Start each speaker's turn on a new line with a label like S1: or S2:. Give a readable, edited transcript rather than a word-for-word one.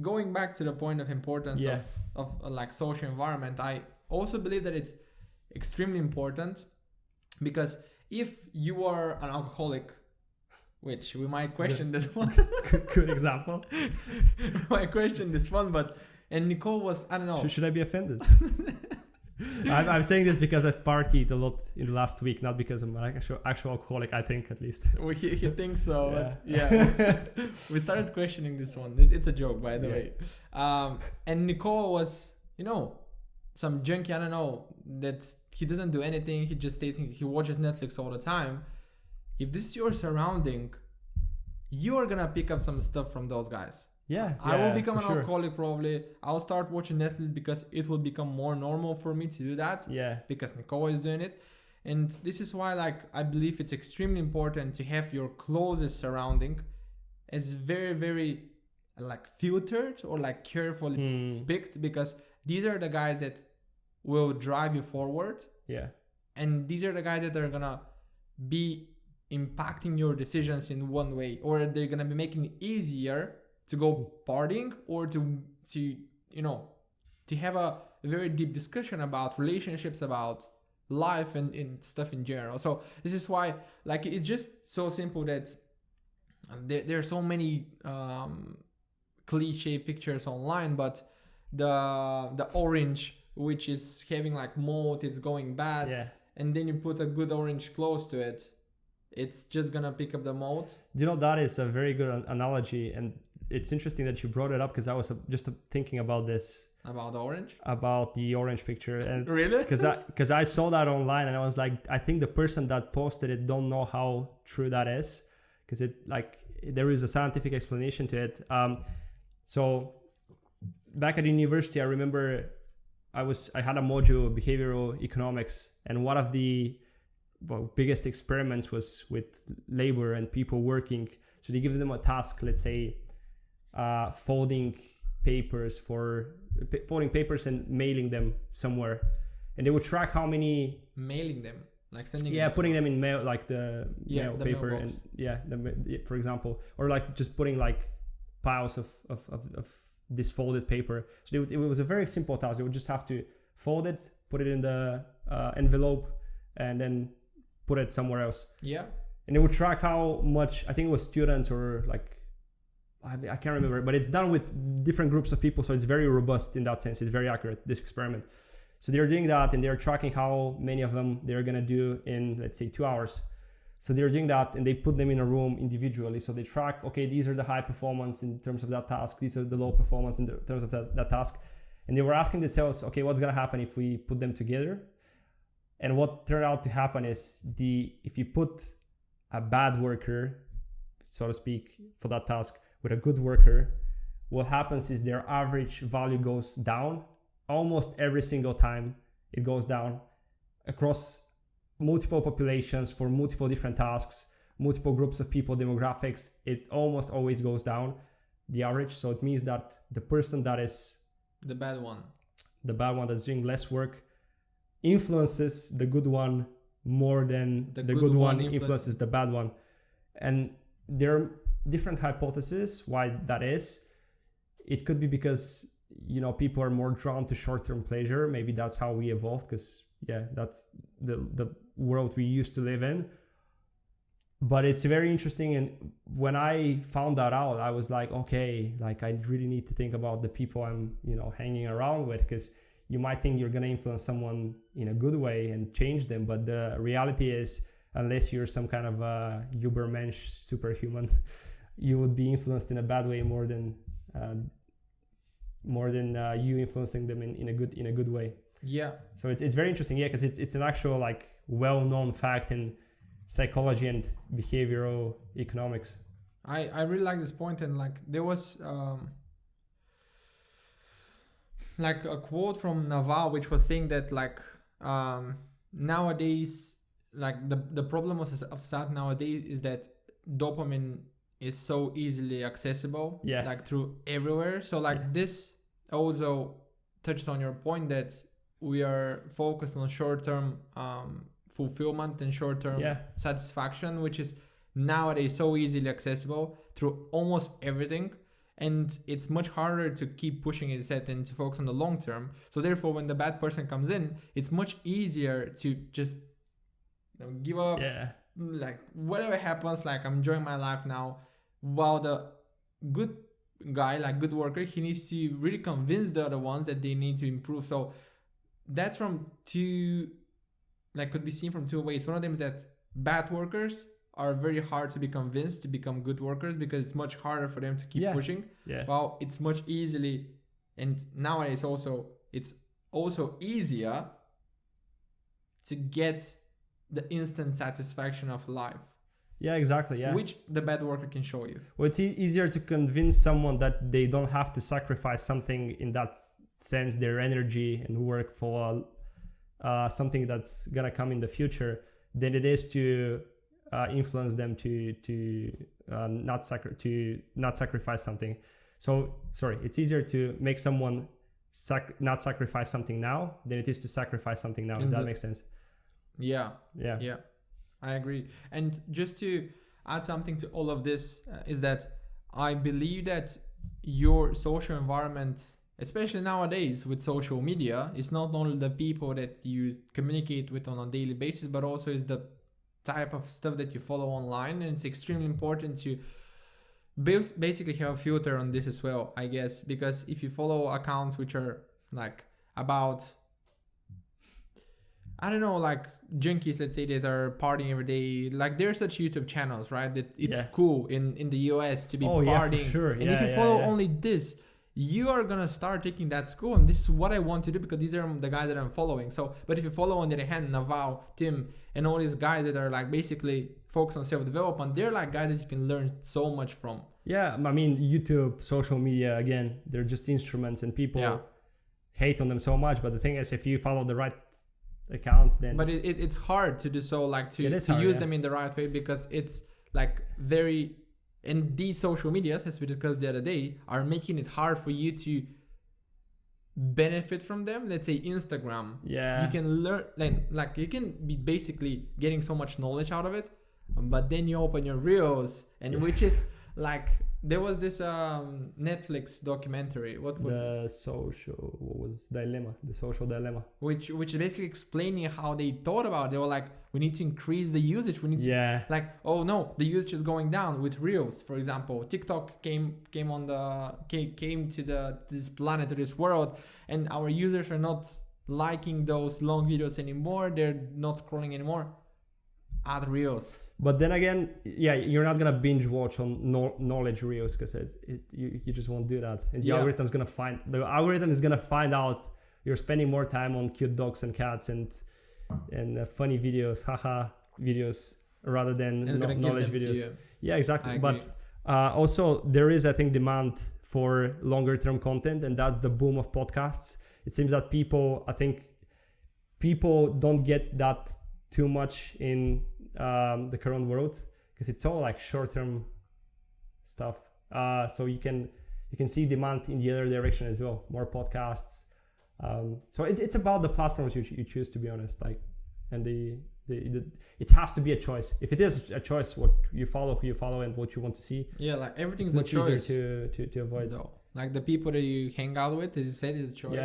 S1: going back to the point of importance of like social environment, I also believe that it's extremely important, because if you are an alcoholic, which we might question this one.
S2: Good example.
S1: We might question this one, and Nicole was, I don't know.
S2: Should I be offended? I'm saying this because I've partied a lot in the last week, not because I'm an actual alcoholic, I think, at least.
S1: Well, he thinks so, but we started questioning this one. It's a joke, by the way. And Nicole was, some junkie, I don't know, that he doesn't do anything, he just stays, he watches Netflix all the time. If this is your surrounding, you are gonna pick up some stuff from those guys. I will become an alcoholic probably. I'll start watching Netflix because it will become more normal for me to do that. Because Nicole is doing it. And this is why, like, I believe it's extremely important to have your closest surrounding as very, very, like, filtered or, like, carefully picked, because these are the guys that will drive you forward. And these are the guys that are gonna be impacting your decisions in one way, or they're gonna be making it easier to go partying, or to have a very deep discussion about relationships, about life and stuff in general. So this is why, like, it's just so simple that there are so many cliche pictures online, but the orange, which is having like mold, it's going bad, and then you put a good orange close to it, it's just gonna pick up the mold.
S2: That is a very good analogy, and it's interesting that you brought it up, because I was just thinking about this.
S1: About the orange? About
S2: the orange picture. And
S1: really?
S2: Because I saw that online, and I was like, I think the person that posted it don't know how true that is, because there is a scientific explanation to it. So back at university, I remember I had a module, behavioral economics, and one of the biggest experiments was with labor and people working. So they give them a task, let's say, folding papers and mailing them somewhere, and they would track how many
S1: mailing them, like sending
S2: putting them in mail, like the mail
S1: the
S2: paper,
S1: mailbox.
S2: And for example, or like just putting like piles of this folded paper. So it was a very simple task. They would just have to fold it, put it in the envelope, and then put it somewhere else. And they would track how much, I think it was students or like, I can't remember, but it's done with different groups of people, so it's very robust in that sense. It's very accurate, this experiment. So they're doing that, and they're tracking how many of them they're gonna do in, let's say, 2 hours. So they're doing that, and they put them in a room individually. So they track, okay, these are the high performance in terms of that task, these are the low performance in terms of that task. And they were asking themselves, okay, what's gonna happen if we put them together? And what turned out to happen is if you put a bad worker, so to speak, for that task with a good worker, what happens is their average value goes down almost every single time. It goes down across multiple populations for multiple different tasks, multiple groups of people, demographics. It almost always goes down, the average. So it means that the person that is
S1: the bad one
S2: that's doing less work influences the good one more than the good one influences the bad one. And there are different hypotheses why that is. It could be because, people are more drawn to short-term pleasure. Maybe that's how we evolved, because that's the world we used to live in. But it's very interesting, and when I found that out, I was like, okay, like I really need to think about the people I'm hanging around with, because you might think you're going to influence someone in a good way and change them, but the reality is, unless you're some kind of Ubermensch superhuman, you would be influenced in a bad way more than you influencing them in a good way. So it's very interesting, because it's an actual like well-known fact in psychology and behavioral economics.
S1: I really like this point, and like there was like a quote from Naval, which was saying that like nowadays, like the problem of society nowadays is that dopamine is so easily accessible, like through everywhere. So like this also touches on your point that we are focused on short-term fulfillment and short-term satisfaction, which is nowadays so easily accessible through almost everything. and it's much harder to keep pushing it set and to focus on the long term. So therefore, when the bad person comes in, it's much easier to just give up.
S2: Yeah.
S1: Like whatever happens, like I'm enjoying my life now. While the good guy, like good worker, he needs to really convince the other ones that they need to improve. So that's from two, like could be seen from two ways. One of them is that bad workers are very hard to be convinced to become good workers because it's much harder for them to keep pushing.
S2: Yeah.
S1: Well, it's much easily, and nowadays it's also easier to get the instant satisfaction of life.
S2: Yeah, exactly. Yeah.
S1: Which the bad worker can show you.
S2: Well, it's easier to convince someone that they don't have to sacrifice something in that sense, their energy and work for something that's gonna come in the future, than it is to influence them to not sacrifice something. So it's easier to make someone not sacrifice something now than it is to sacrifice something now. If that makes sense. Yeah.
S1: I agree. And just to add something to all of this is that I believe that your social environment, especially nowadays with social media, is not only the people that you communicate with on a daily basis, but also is the type of stuff that you follow online. And it's extremely important to basically have a filter on this as well, I guess, because if you follow accounts which are like about, I don't know, like junkies, let's say, that are partying every day. Like there are such YouTube channels, right? That it's cool in the US to be partying.
S2: Yeah, for sure.
S1: And if you follow only this, you are gonna start taking that school, and this is what I want to do because these are the guys that I'm following. So, but if you follow on the other hand, Naval, Tim, and all these guys that are like basically focused on self-development, they're like guys that you can learn so much from.
S2: Yeah, I mean, YouTube, social media, again, they're just instruments, and people hate on them so much. But the thing is, if you follow the right accounts, then
S1: it's hard to do so, like to use them in the right way, because it's like very, and these social medias, as we discussed the other day, are making it hard for you to benefit from them. Let's say Instagram, you can learn, like you can be basically getting so much knowledge out of it, but then you open your reels, and which is like, there was this Netflix documentary. The social dilemma, which is basically explaining how they thought about it. They were like, we need to increase the usage. We need to like, oh no, the usage is going down with reels. For example, TikTok came to this planet, to this world, and our users are not liking those long videos anymore. They're not scrolling anymore. Add reels.
S2: But then again, you're not gonna binge watch on knowledge reels, because you just won't do that. And the algorithm is gonna find out you're spending more time on cute dogs and cats and funny videos, haha videos, rather than knowledge videos. Yeah, exactly. But also there is, I think, demand for longer term content, and that's the boom of podcasts. It seems that people don't get that too much in the current world, because it's all like short-term stuff. So you can see demand in the other direction as well, more podcasts. So it's about the platforms you choose, to be honest. Like, and it has to be a choice. If it is a choice, what you follow, who you follow, and what you want to see. Yeah,
S1: like everything's
S2: much
S1: a choice.
S2: Easier to avoid.
S1: No. Like the people that you hang out with, as you said, is a choice. Yeah.